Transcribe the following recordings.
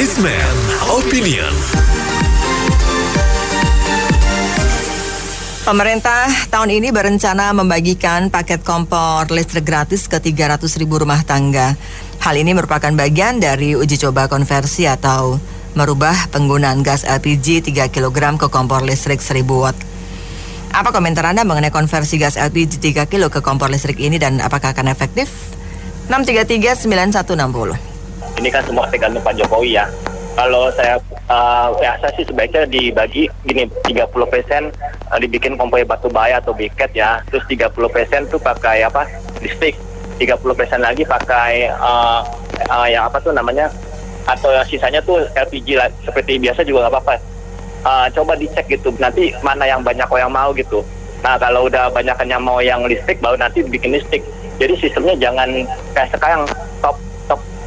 Kisman Opinion. Pemerintah tahun ini berencana membagikan paket kompor listrik gratis ke 300.000 rumah tangga. Hal ini merupakan bagian dari uji coba konversi atau merubah penggunaan gas LPG 3 kg ke kompor listrik 1000 watt. Apa komentar Anda mengenai konversi gas LPG 3 kg ke kompor listrik ini dan apakah akan efektif? 633-9160. Ini kan semua tergantung Pak Jokowi ya. Kalau saya sih sebaiknya dibagi gini, 30% dibikin kompor batu bara atau briket ya. Terus 30% tuh pakai listrik. 30% lagi pakai atau sisanya tuh LPG lah, seperti biasa juga nggak apa-apa. Coba dicek gitu, nanti mana yang banyak orang mau gitu. Nah kalau udah banyak yang mau yang listrik, baru nanti bikin listrik. Jadi sistemnya jangan kayak sekarang top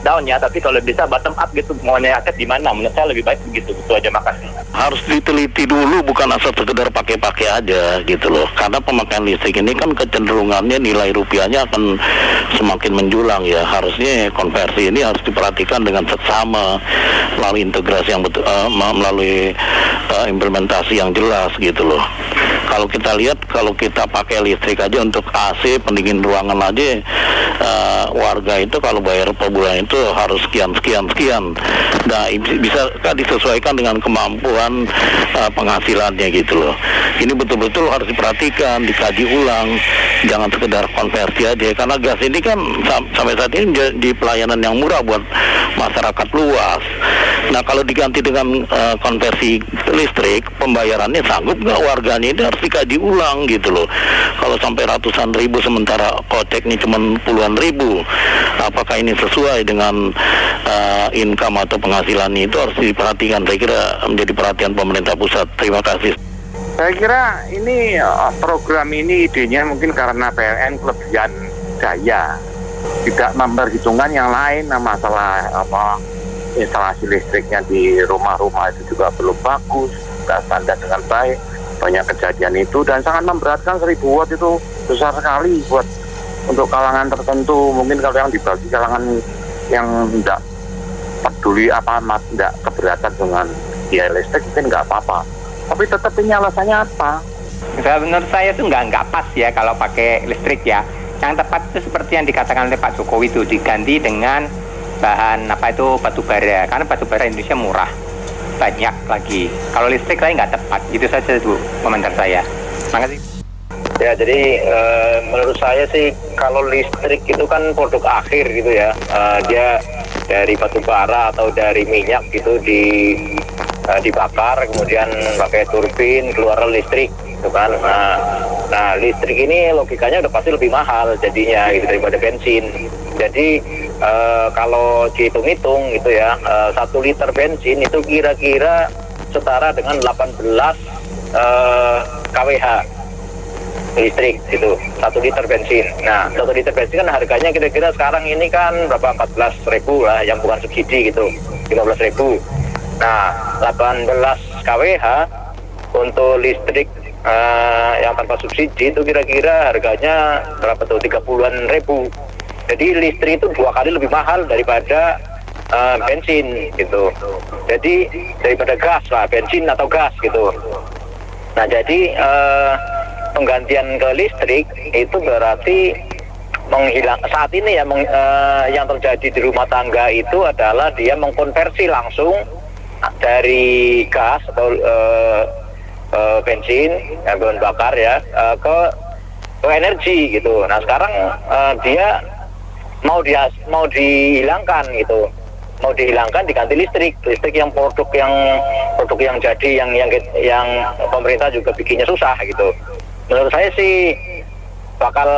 down ya, tapi kalau bisa bottom up gitu, maunya rakyat di mana, menurut saya lebih baik begitu. Itu aja, makasih. Harus diteliti dulu, bukan asal sekedar pakai-pakai aja gitu loh. Karena pemakaian listrik ini kan kecenderungannya nilai rupiahnya akan semakin menjulang ya. Harusnya konversi ini harus diperhatikan dengan seksama melalui integrasi yang betul, melalui implementasi yang jelas gitu loh. Kalau kita lihat, kalau kita pakai listrik aja untuk AC, pendingin ruangan aja, warga itu kalau bayar per bulan itu harus sekian. Nah, bisa disesuaikan dengan kemampuan penghasilannya gitu loh. Ini betul-betul harus diperhatikan, dikaji ulang, jangan sekedar konversi aja. Karena gas ini kan sampai saat ini di pelayanan yang murah buat masyarakat luas. Nah, kalau diganti dengan konversi listrik, pembayarannya sanggup nggak warganya? Ini harus dikaji ulang gitu loh. Kalau sampai ratusan ribu sementara koceknya cuma puluhan ribu, apakah ini sesuai dengan income atau penghasilannya? Itu harus diperhatikan. Saya kira menjadi perhatian pemerintah pusat. Terima kasih. Saya kira ini program ini idenya mungkin karena PLN kelebihan daya, tidak memperhitungkan yang lain. Masalah instalasi listriknya di rumah-rumah itu juga belum bagus, tidak standar dengan baik, banyak kejadian itu dan sangat memberatkan. 1000 watt itu besar sekali buat untuk kalangan tertentu. Mungkin kalau yang dibagi kalangan yang tidak peduli tidak keberatan dengan biaya listrik mungkin nggak apa-apa. Tapi tetap ini alasannya apa? Menurut saya itu nggak pas ya kalau pakai listrik ya. Yang tepat itu seperti yang dikatakan oleh Pak Jokowi itu diganti dengan bahan batu bara. Karena batu bara Indonesia murah, banyak lagi. Kalau listrik saya nggak tepat. Itu saja Bu komentar saya. Terima kasih. Ya, jadi menurut saya sih kalau listrik itu kan produk akhir gitu ya. Dia dari batu bara atau dari minyak gitu dibakar, kemudian pakai turbin keluar listrik gitu kan. Nah listrik ini logikanya udah pasti lebih mahal jadinya gitu daripada bensin. Jadi kalau dihitung-hitung gitu ya, 1 liter bensin itu kira-kira setara dengan 18 kWh listrik gitu, 1 liter bensin. Nah 1 liter bensin kan harganya kira-kira sekarang ini kan berapa, 14.000 lah yang bukan subsidi gitu, 15.000. Nah 18 kWh untuk listrik yang tanpa subsidi itu kira-kira harganya berapa tuh, 30-an ribu. Jadi listrik itu 2 kali lebih mahal daripada bensin gitu. Jadi daripada gas lah, bensin atau gas gitu. Nah jadi penggantian ke listrik itu berarti saat ini ya yang terjadi di rumah tangga itu adalah dia mengkonversi langsung dari gas atau bensin, bahan bakar ya, ke energi gitu. Nah sekarang dia mau dihilangkan gitu, mau dihilangkan diganti listrik yang produk yang jadi yang pemerintah juga bikinnya susah gitu. Menurut saya sih bakal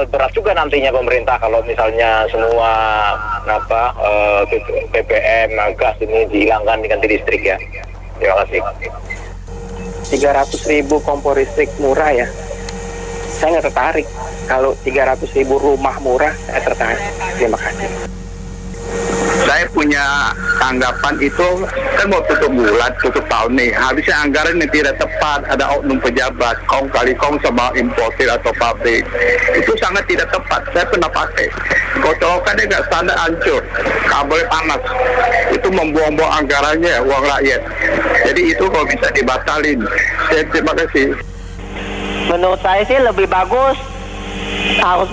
berat juga nantinya pemerintah kalau misalnya semua BBM, gas ini dihilangkan diganti listrik ya. Terima kasih. 300.000 kompor listrik murah ya, saya nggak tertarik. Kalau 300.000 rumah murah, saya tertarik. Terima kasih. Saya punya punya tanggapan itu kan mau tutup bulan, tutup tahun nih. Habisnya anggaran yang tidak tepat, ada oknum pejabat, kong kali kong sama importir atau pabrik. Itu sangat tidak tepat. Saya pernah pakai. Kocolokannya nggak standar, hancur. Kabel panas. Itu membuang-buang anggarannya, uang rakyat. Jadi itu kalau bisa dibatalin. Saya terima kasih. Menurut saya sih lebih bagus harus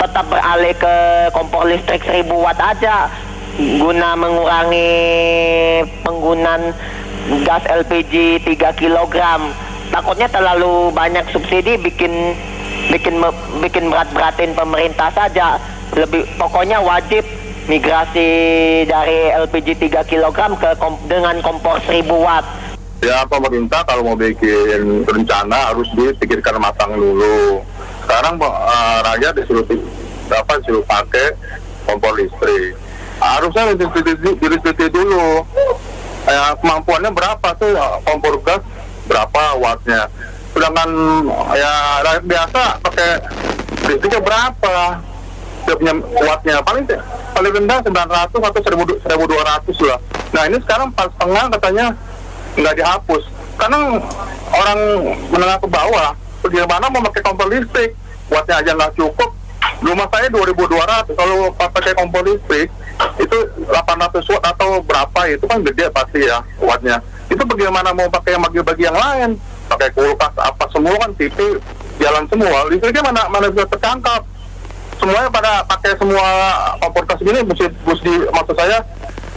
tetap beralih ke kompor listrik 1000 watt aja, guna mengurangi penggunaan gas LPG 3 kg. Takutnya terlalu banyak subsidi bikin berat-beratin pemerintah saja. Pokoknya wajib migrasi dari LPG 3 kg dengan kompor 1000 watt. Ya, pemerintah kalau mau bikin rencana harus dipikirkan matang dulu. Sekarang rakyat disuruh pakai kompor listrik. Harusnya diteliti dulu. Kemampuannya berapa tuh kompor gas, berapa wattnya. Sedangkan ya rakyat biasa pakai listriknya berapa? Dia punya wattnya paling rendah 900 atau 1200 lah. Nah ini sekarang 4,5 katanya nggak dihapus karena orang menengah ke bawah bagaimana mau pakai kompor listrik, wattnya aja nggak cukup. Rumah saya 2200, kalau pakai kompor listrik itu 800 watt atau berapa, itu kan gede pasti ya wattnya. Itu bagaimana mau pakai yang bagi-bagi yang lain, pakai kulkas apa semua kan TV jalan semua, listriknya mana bisa tertangkap. Semuanya pada pakai semua kompor gas gini, maksud saya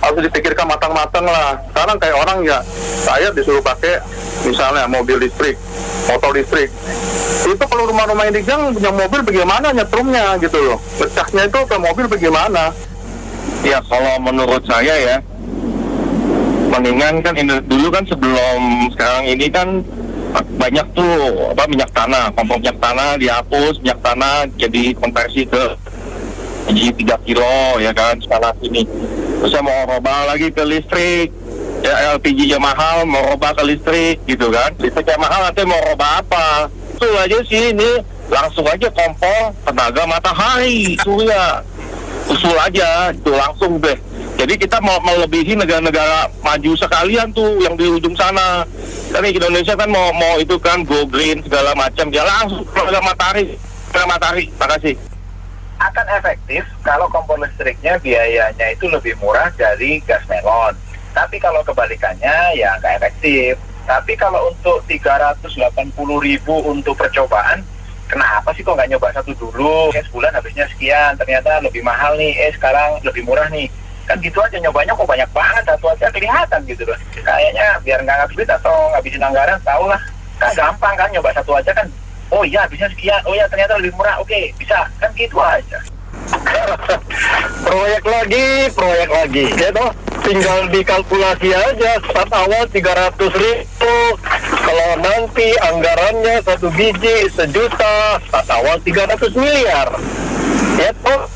harus dipikirkan matang-matang lah. Sekarang kayak orang ya, saya disuruh pakai misalnya mobil listrik, motor listrik. Itu kalau rumah-rumah ini yang punya mobil bagaimana nyetrumnya gitu loh. Ngecasnya itu ke mobil bagaimana? Ya kalau menurut saya ya, mendingan kan dulu kan sebelum sekarang ini kan banyak tuh minyak tanah, kompor minyak tanah dihapus, minyak tanah jadi konversi ke 3 kilo ya kan sana sini. Terus saya mau robah lagi ke listrik, ya LPG-nya mahal, mau robah ke listrik gitu kan. Listriknya mahal, nanti mau robah apa? Itu aja sih ini, langsung aja kompor tenaga matahari, surya. Usul aja, itu langsung deh. Jadi kita mau melebihi negara-negara maju sekalian tuh yang di ujung sana. Karena Indonesia kan mau itu kan go green segala macam, ya langsung tenaga matahari. Makasih. Akan efektif kalau kompor listriknya biayanya itu lebih murah dari gas melon. Tapi kalau kebalikannya ya nggak efektif. Tapi kalau untuk 380.000 untuk percobaan, kenapa sih kok nggak nyoba satu dulu? Sebulan habisnya sekian, ternyata lebih mahal nih, sekarang lebih murah nih. Kan gitu aja nyobanya kok banyak banget, satu aja kelihatan gitu loh. Kayaknya biar nggak ngabis duit atau ngabisin anggaran, tau lah. Kan gampang kan nyoba satu aja kan. Oh iya habisnya sekian, oh iya ternyata lebih murah, oke bisa, kan gitu aja. proyek lagi, ya toh tinggal dikalkulasi aja. Start awal 300.000, kalau nanti anggarannya 1 biji 1 juta, start awal 300 miliar, ya toh.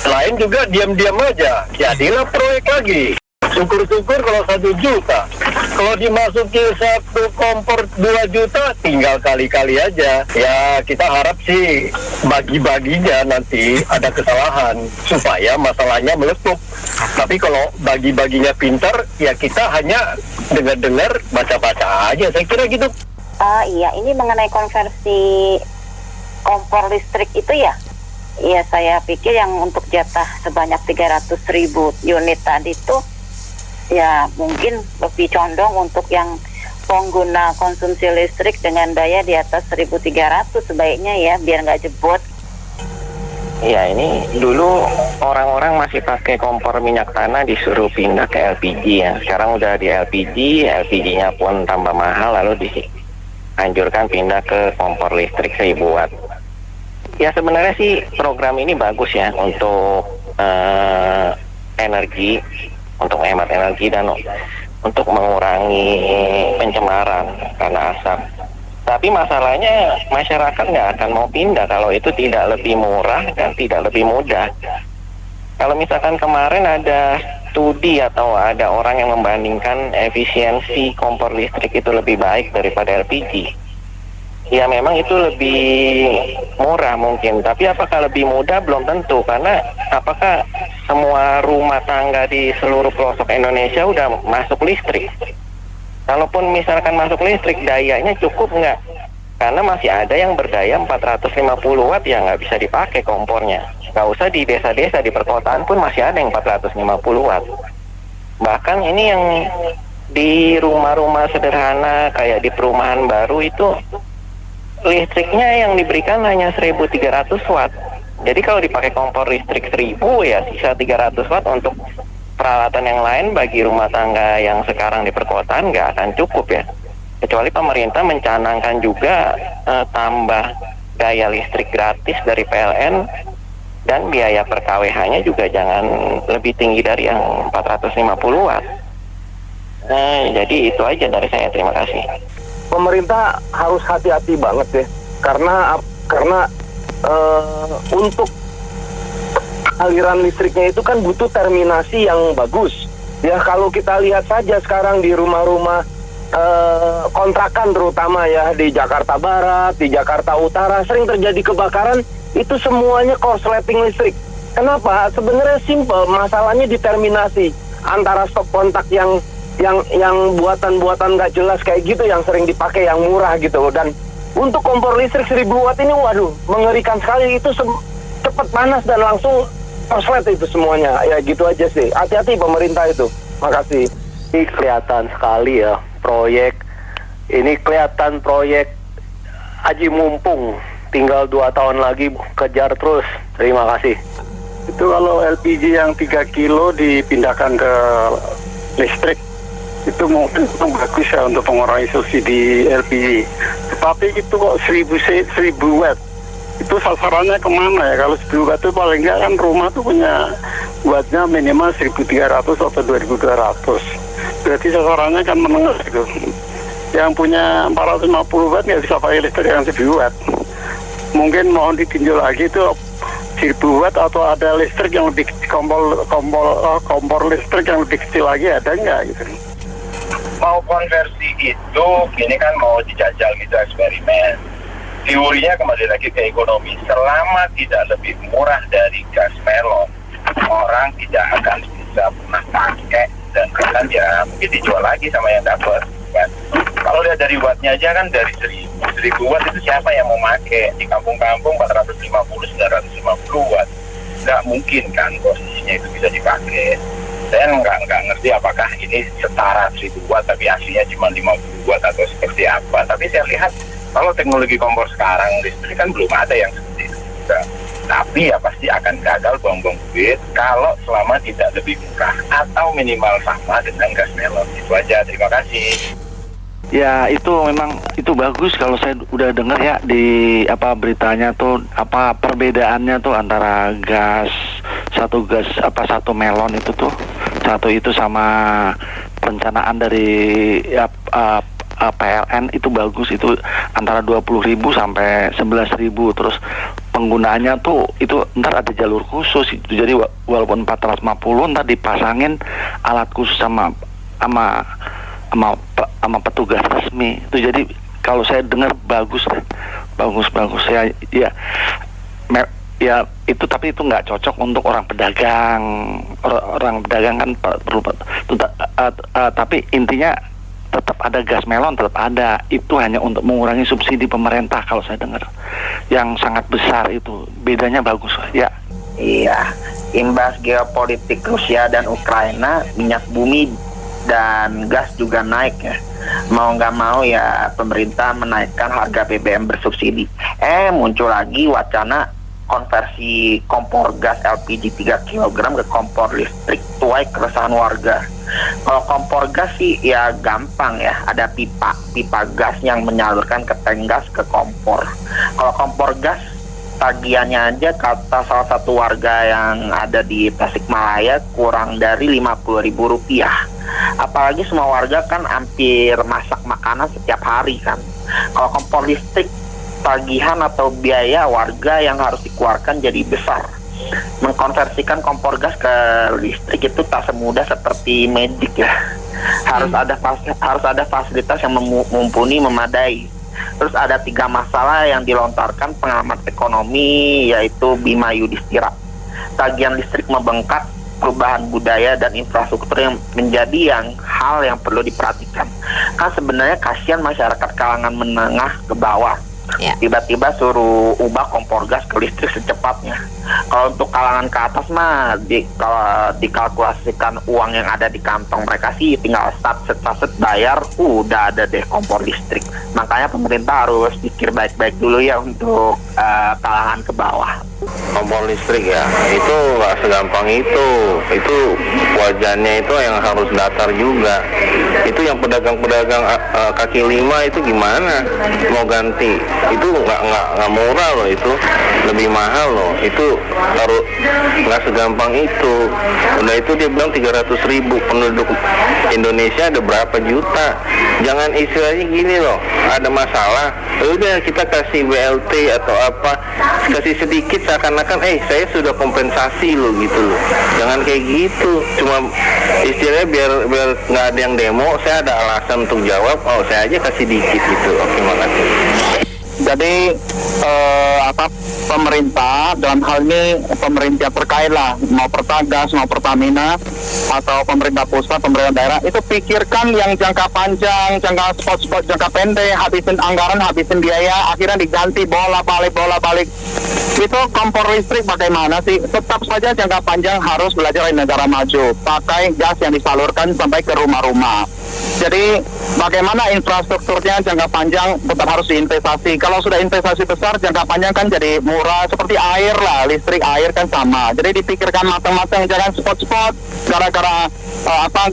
Lain juga diam-diam aja, jadilah proyek lagi. Syukur-syukur kalau 1 juta. Kalau dimasuki 1 kompor 2 juta, tinggal kali-kali aja. Ya kita harap sih bagi-baginya nanti ada kesalahan supaya masalahnya meletup. Tapi kalau bagi-baginya pintar, ya kita hanya dengar-dengar, baca-baca aja. Saya kira gitu. Iya, ini mengenai konversi kompor listrik itu ya. Iya, saya pikir yang untuk jatah sebanyak 300.000 unit tadi tuh ya mungkin lebih condong untuk yang pengguna konsumsi listrik dengan daya di atas 1.300 sebaiknya ya, biar nggak jebot. Ya ini dulu orang-orang masih pakai kompor minyak tanah disuruh pindah ke LPG ya. Sekarang udah di LPG-nya pun tambah mahal, lalu dianjurkan pindah ke kompor listrik 1000 watt. Ya sebenarnya sih program ini bagus ya untuk energi, untuk menghemat energi dan untuk mengurangi pencemaran karena asap. Tapi masalahnya masyarakat nggak akan mau pindah kalau itu tidak lebih murah dan tidak lebih mudah. Kalau misalkan kemarin ada studi atau ada orang yang membandingkan efisiensi kompor listrik itu lebih baik daripada LPG. ya memang itu lebih murah mungkin, tapi apakah lebih mudah belum tentu, karena apakah semua rumah tangga di seluruh pelosok Indonesia udah masuk listrik? Kalaupun misalkan masuk listrik, dayanya cukup nggak? Karena masih ada yang berdaya 450 watt yang nggak bisa dipakai kompornya. Nggak usah di desa-desa, di perkotaan pun masih ada yang 450 watt. Bahkan ini yang di rumah-rumah sederhana kayak di perumahan baru itu listriknya yang diberikan hanya 1.300 watt. Jadi kalau dipakai kompor listrik 1.000 ya sisa 300 watt untuk peralatan yang lain bagi rumah tangga yang sekarang di perkotaan nggak akan cukup ya. Kecuali pemerintah mencanangkan juga tambah daya listrik gratis dari PLN dan biaya per kWh-nya juga jangan lebih tinggi dari yang 450 watt. Jadi itu aja dari saya, terima kasih. Pemerintah harus hati-hati banget ya, karena untuk aliran listriknya itu kan butuh terminasi yang bagus. Ya kalau kita lihat saja sekarang di rumah-rumah kontrakan terutama ya di Jakarta Barat, di Jakarta Utara sering terjadi kebakaran, itu semuanya korsleting listrik. Kenapa? Sebenarnya simple, masalahnya di terminasi antara stop kontak yang buatan-buatan nggak jelas kayak gitu yang sering dipakai yang murah gitu. Dan untuk kompor listrik 1.000 watt ini waduh mengerikan sekali, itu cepat panas dan langsung korslet itu semuanya. Ya gitu aja sih, hati-hati pemerintah itu. Makasih. Ini kelihatan sekali ya proyek aji mumpung, tinggal 2 tahun lagi kejar terus. Terima kasih. Itu kalau LPG yang 3 kilo dipindahkan ke listrik itu mungkin bagus ya untuk mengurangi subsidi LPG. Tetapi itu kok 1000 watt, itu sasarannya kemana ya? Kalau 1000 watt itu paling enggak kan rumah tuh punya wattnya minimal 1.300 atau 2.200. Berarti sasarannya kan menengah gitu. Yang punya 450 watt nggak bisa pakai listrik yang 1000 watt. Mungkin mohon ditinjau lagi itu 1000 watt atau ada listrik yang lebih kompor listrik yang lebih kecil lagi ada nggak gitu. Mau konversi itu, ini kan mau dijajal gitu eksperimen. Teorinya kembali lagi ke ekonomi. Selama tidak lebih murah dari gas melon, orang tidak akan bisa pernah pakai dan akan ya mungkin dijual lagi sama yang dapat. Kan? Kalau lihat dari wattnya aja kan dari 1000 watt itu siapa yang mau pakai? Di kampung-kampung 450-950 watt. Nggak mungkin kan posisinya itu bisa dipakai. Saya nggak ngerti apakah ini setara 1000 watt tapi aslinya cuma 50 watt atau seperti apa. Tapi saya lihat kalau teknologi kompor sekarang listrik kan belum ada yang seperti itu. Tapi ya pasti akan gagal buang-buang duit kalau selama tidak lebih murah atau minimal sama dengan gas melon. Itu aja, terima kasih. Ya itu memang itu bagus kalau saya udah dengar ya di beritanya tuh perbedaannya tuh antara satu melon itu tuh satu itu sama perencanaan dari PLN itu bagus, itu antara 20.000 sampai 11.000. Terus penggunaannya tuh itu ntar ada jalur khusus itu, jadi walaupun 450 ntar dipasangin alat khusus sama petugas resmi itu. Jadi kalau saya dengar bagus ya itu, tapi itu nggak cocok untuk orang pedagang kan perlu tapi intinya tetap ada gas melon, tetap ada. Itu hanya untuk mengurangi subsidi pemerintah kalau saya dengar yang sangat besar. Itu bedanya bagus ya. Iya, imbas geopolitik Rusia dan Ukraina, minyak bumi dan gas juga naik ya. Mau nggak mau ya pemerintah menaikkan harga BBM bersubsidi. Muncul lagi wacana konversi kompor gas LPG 3 kg ke kompor listrik, tuai keresahan warga. Kalau kompor gas sih ya gampang ya, ada pipa gas yang menyalurkan ke tank gas ke kompor. Kalau kompor gas tagihannya aja kata salah satu warga yang ada di Tasikmalaya kurang dari Rp50.000. Apalagi semua warga kan hampir masak makanan setiap hari kan. Kalau kompor listrik tagihan atau biaya warga yang harus dikeluarkan jadi besar. Mengkonversikan kompor gas ke listrik itu tak semudah seperti medik ya. Harus ada fasilitas yang mumpuni, memadai. Terus ada 3 masalah yang dilontarkan pengamat ekonomi, yaitu Bima Yudhistira. Tagihan listrik membengkak, perubahan budaya dan infrastruktur yang menjadi hal yang perlu diperhatikan. Kan sebenarnya kasihan masyarakat kalangan menengah ke bawah. Tiba-tiba suruh ubah kompor gas ke listrik secepatnya. Kalau untuk kalangan ke atas mah kalau dikalkulasikan uang yang ada di kantong mereka sih tinggal set bayar, udah ada deh kompor listrik. Makanya pemerintah harus pikir baik-baik dulu ya untuk kalangan ke bawah. Kompor listrik ya, itu nggak segampang itu wajannya itu yang harus datar juga. Itu yang pedagang-pedagang kaki lima itu gimana mau ganti? Itu nggak murah loh, itu lebih mahal loh. Itu harus nggak segampang itu. Udah itu dia bilang 300.000, penduduk Indonesia ada berapa juta? Jangan istilahnya gini loh, ada masalah, udah kita kasih BLT atau apa, kasih sedikit seakan-akan saya sudah kompensasi loh gitu loh. Jangan kayak gitu, cuma istilahnya biar nggak ada yang demo, saya ada alasan untuk jawab, saya aja kasih dikit gitu. Oke, makasih. Jadi pemerintah dalam hal ini pemerintah terkait lah, mau Pertagas, mau Pertamina atau pemerintah pusat, pemerintah daerah, itu pikirkan yang jangka panjang, jangka spot-spot, jangka pendek, habisin anggaran, habisin biaya, akhirnya diganti bola balik. Itu kompor listrik bagaimana sih? Tetap saja jangka panjang harus belajar dari negara maju, pakai gas yang disalurkan sampai ke rumah-rumah. Jadi bagaimana infrastrukturnya jangka panjang tetap harus diinvestasi. Kalau sudah investasi besar, jangka panjang kan jadi murah, seperti air lah, listrik, air kan sama. Jadi dipikirkan matang-matang, jangan spot-spot gara-gara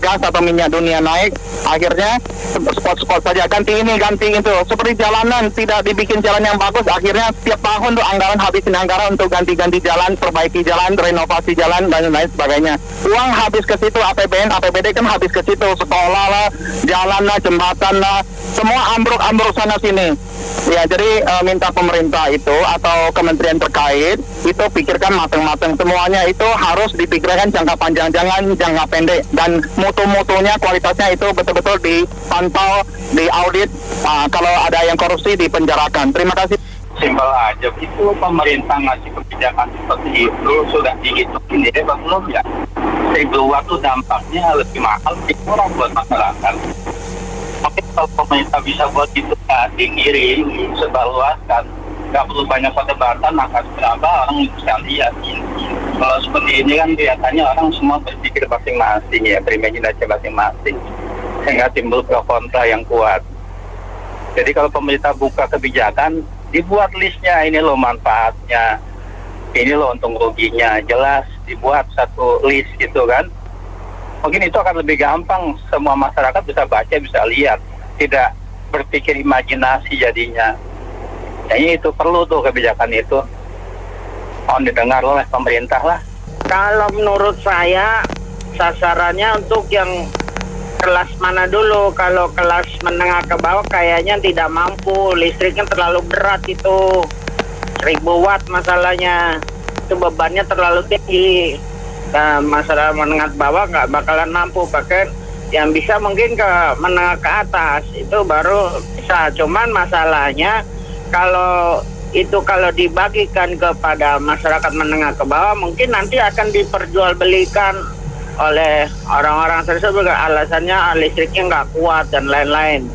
gas atau minyak dunia naik, akhirnya spot-spot saja, ganti ini, ganti itu. Seperti jalanan, tidak dibikin jalan yang bagus, akhirnya tiap tahun tuh habisin anggaran untuk ganti-ganti jalan, perbaiki jalan, renovasi jalan, dan lain sebagainya. Uang habis ke situ, APBN, APBD kan habis ke situ, sekolah lah, jalan lah, jembatan lah, semua ambruk sana sini. Ya, jadi minta pemerintah itu atau kementerian terkait itu pikirkan matang-matang, semuanya itu harus dipikirkan jangka panjang, jangan jangka pendek, dan mutu-mutunya, kualitasnya itu betul-betul dipantau, diaudit. Kalau ada yang korupsi dipenjarakan. Terima kasih. Simpel aja, itu pemerintah ngasih kebijakan seperti itu sudah dihitungin ya, belum ya? 1.000 watt itu dampaknya lebih mahal, lebih murah buat masyarakat. Tapi kalau pemerintah bisa buat itu dikirim, sebarluaskan, nggak perlu banyak perdebatan, maka berapa orang bisa lihat. Kalau seperti ini kan kelihatannya orang semua berpikir masing-masing ya, berimajinasi masing-masing, sehingga timbul pro kontra yang kuat. Jadi kalau pemerintah buka kebijakan, dibuat listnya, ini loh manfaatnya, ini loh untung ruginya, jelas dibuat satu list gitu kan. Mungkin itu akan lebih gampang, semua masyarakat bisa baca, bisa lihat, tidak berpikir imajinasi jadinya. Kayaknya itu perlu tuh kebijakan itu, mohon didengar oleh pemerintah lah. Kalau menurut saya sasarannya untuk yang kelas mana dulu? Kalau kelas menengah ke bawah kayaknya tidak mampu, listriknya terlalu berat itu, 1.000 watt masalahnya, itu bebannya terlalu tinggi. Nah, masalah menengah ke bawah nggak bakalan mampu, bahkan yang bisa mungkin ke menengah ke atas itu baru bisa. Cuman masalahnya kalau dibagikan kepada masyarakat menengah ke bawah, mungkin nanti akan diperjualbelikan oleh orang-orang tersebut, alasannya listriknya nggak kuat dan lain-lain.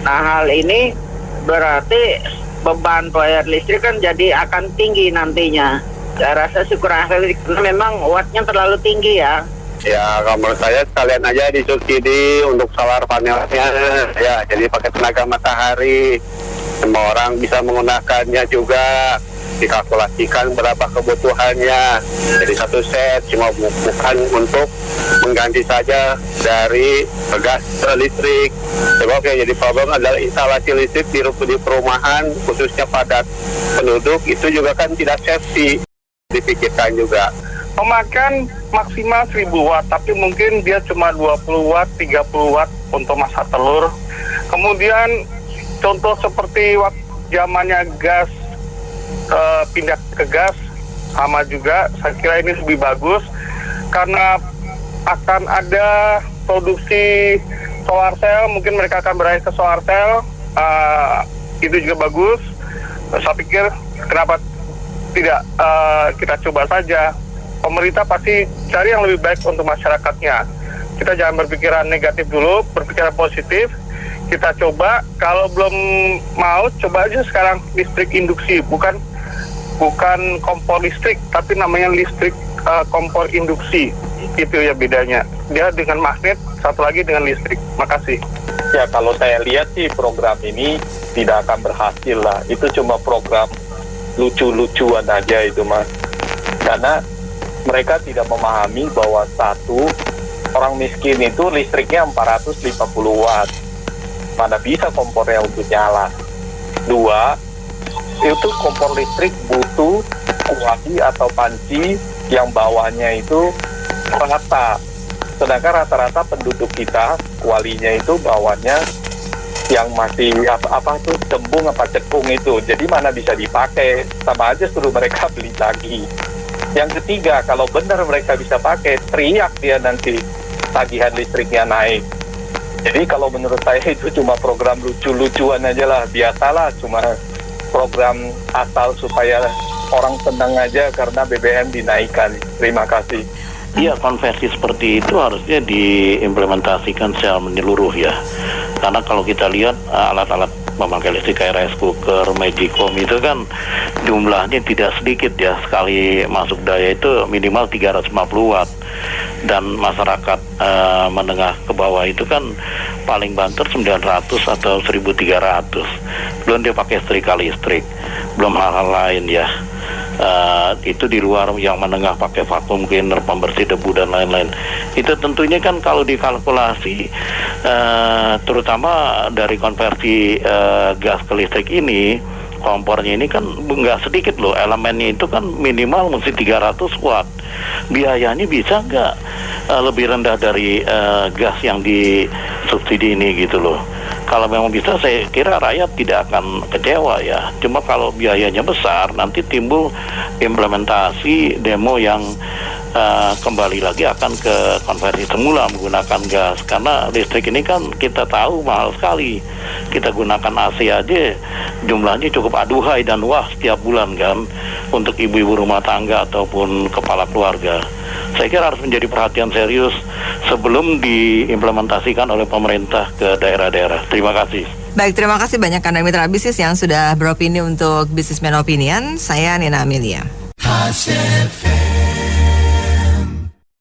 Nah, hal ini berarti beban bayar listrik kan jadi akan tinggi nantinya. Saya rasa sih kurang efektif karena memang wattnya terlalu tinggi ya. Ya, kalau menurut saya sekalian aja disubsidi untuk solar panelnya, ya, jadi pakai tenaga matahari. Semua orang bisa menggunakannya juga, dikalkulasikan berapa kebutuhannya. Jadi satu set, cuma bukan untuk mengganti saja dari gas ke listrik. Sebab yang jadi problem adalah instalasi listrik di perumahan, khususnya padat penduduk, itu juga kan tidak safety, dipikirkan juga. Memakan maksimal 1.000 watt, tapi mungkin dia cuma 20 watt, 30 watt untuk masak telur. Kemudian contoh seperti waktu zamannya gas, pindah ke gas, sama juga, saya kira ini lebih bagus, karena akan ada produksi solar cell, mungkin mereka akan beralih ke solar cell, itu juga bagus. Saya pikir kenapa tidak kita coba saja. Pemerintah pasti cari yang lebih baik untuk masyarakatnya. Kita jangan berpikiran negatif dulu, berpikiran positif. Kita coba, kalau belum mau, coba aja sekarang listrik induksi, bukan kompor listrik, tapi namanya listrik kompor induksi. Itu ya bedanya. Dia dengan magnet, satu lagi dengan listrik. Makasih. Ya, kalau saya lihat sih program ini tidak akan berhasil lah. Itu cuma program lucu-lucuan aja itu, Mas. Karena mereka tidak memahami bahwa satu, orang miskin itu listriknya 450 watt. Mana bisa kompornya untuk nyala. Dua, itu kompor listrik butuh kuali atau panci yang bawahnya itu rata. Sedangkan rata-rata penduduk kita, kualinya itu bawahnya yang masih cembung cekung itu. Jadi mana bisa dipakai, sama aja suruh mereka beli lagi. Yang ketiga, kalau benar mereka bisa pakai, teriak dia nanti tagihan listriknya naik. Jadi kalau menurut saya itu cuma program lucu-lucuan aja lah, biasalah, cuma program asal supaya orang senang aja karena BBM dinaikkan. Terima kasih. Iya, konversi seperti itu harusnya diimplementasikan secara menyeluruh ya. Karena kalau kita lihat alat-alat memakai listrik kayak rice cooker, Magicom itu kan jumlahnya tidak sedikit ya. Sekali masuk daya itu minimal 350 watt. Dan masyarakat menengah ke bawah itu kan paling banter 900 atau 1300. Belum dia pakai setrika listrik, belum hal-hal lain ya. Itu di luar yang menengah pakai vacuum cleaner, pembersih debu dan lain-lain. Itu tentunya kan kalau dikalkulasi terutama dari konversi gas ke listrik ini, kompornya ini kan nggak sedikit loh, elemennya itu kan minimal mesti 300 watt. Biayanya bisa nggak lebih rendah dari gas yang disubsidi ini gitu loh. Kalau memang bisa, saya kira rakyat tidak akan kecewa ya. Cuma kalau biayanya besar, nanti timbul implementasi demo yang kembali lagi akan ke konversi semula menggunakan gas. Karena listrik ini kan kita tahu mahal sekali. Kita gunakan AC aja jumlahnya cukup aduhai dan wah setiap bulan kan, untuk ibu-ibu rumah tangga ataupun kepala keluarga. Saya kira harus menjadi perhatian serius sebelum diimplementasikan oleh pemerintah ke daerah-daerah. Terima kasih. Baik, terima kasih banyak Anda mitra bisnis yang sudah beropini untuk Businessman Opinion. Saya Nina Amelia.